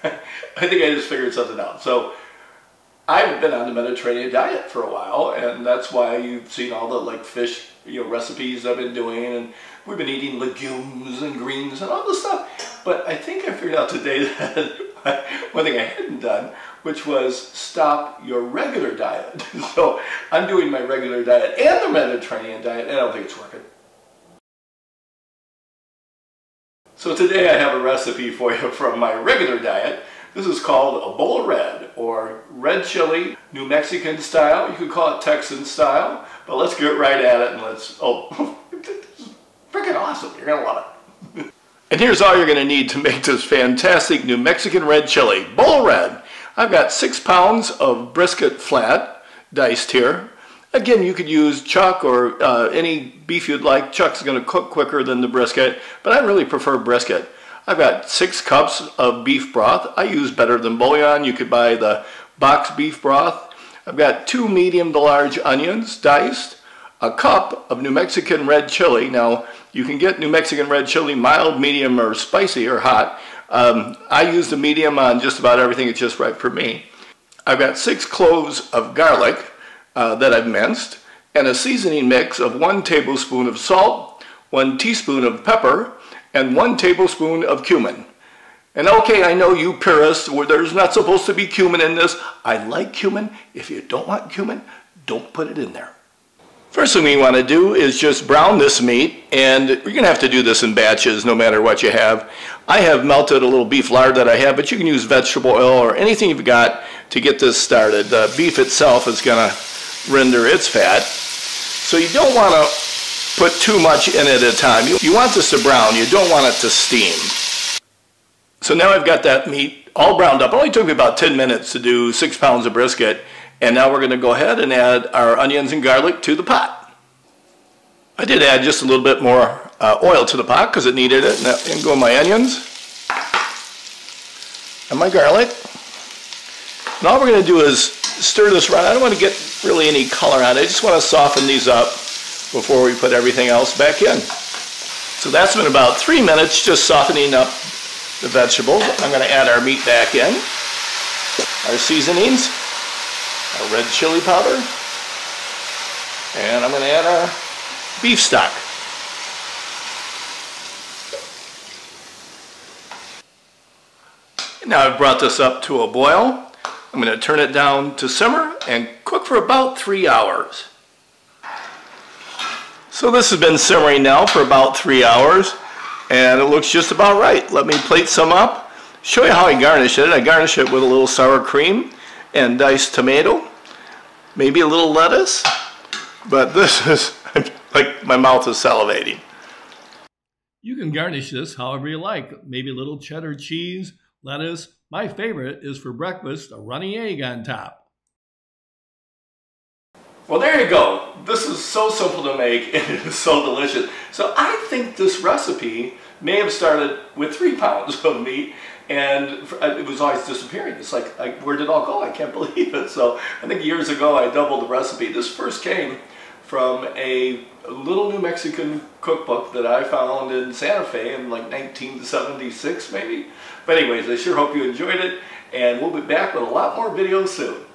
I think I just figured something out. So I've been on the Mediterranean diet for a while, and that's why you've seen all the like fish, recipes I've been doing, and we've been eating legumes and greens and all this stuff. But I think I figured out today that one thing I hadn't done, which was stop your regular diet. So I'm doing my regular diet and the Mediterranean diet, and I don't think it's working. So today I have a recipe for you from my regular diet. This is called a bowl of red, or red chili, New Mexican style. You could call it Texan style, but let's get right at it and let's, freaking awesome. You're gonna love it. And here's all you're gonna need to make this fantastic New Mexican red chili. Bowl of red. I've got 6 pounds of brisket flat, diced here. Again, you could use chuck or any beef you'd like. Chuck's gonna cook quicker than the brisket, but I really prefer brisket. I've got 6 cups of beef broth. I use Better Than Bouillon. You could buy the box beef broth. I've got 2 medium to large onions diced, a cup of New Mexican red chili. Now, you can get New Mexican red chili mild, medium, or spicy or hot. I use the medium on just about everything. It's just right for me. I've got 6 cloves of garlic that I've minced, and a seasoning mix of 1 tablespoon of salt, 1 teaspoon of pepper, and 1 tablespoon of cumin. And okay, I know you purists, there's not supposed to be cumin in this. I like cumin. If you don't want cumin, don't put it in there. First thing we want to do is just brown this meat, and you're going to have to do this in batches no matter what you have. I have melted a little beef lard that I have, but you can use vegetable oil or anything you've got to get this started. The beef itself is going to render its fat. So you don't want to put too much in at a time. You want this to brown, you don't want it to steam. So now I've got that meat all browned up. It only took me about 10 minutes to do 6 pounds of brisket. And now we're going to go ahead and add our onions and garlic to the pot. I did add just a little bit more oil to the pot because it needed it. Now in go my onions and my garlic. And all we're going to do is stir this around. I don't want to get really any color on it. I just want to soften these up before we put everything else back in. So that's been about 3 minutes just softening up the vegetables. I'm going to add our meat back in, our seasonings, our red chili powder, and I'm going to add our beef stock. Now I've brought this up to a boil. I'm going to turn it down to simmer and cook for about 3 hours. So this has been simmering now for about 3 hours, and it looks just about right. Let me plate some up, show you how I garnish it. I garnish it with a little sour cream and diced tomato, maybe a little lettuce, but this is like my mouth is salivating. You can garnish this however you like, maybe a little cheddar cheese, lettuce. My favorite is for breakfast, a runny egg on top. Well, there you go. This is so simple to make and it is so delicious. So I think this recipe may have started with 3 pounds of meat, and it was always disappearing. It's like, where did it all go? I can't believe it. So I think years ago I doubled the recipe. This first came from a little New Mexican cookbook that I found in Santa Fe in like 1976 maybe. But anyways, I sure hope you enjoyed it, and we'll be back with a lot more videos soon.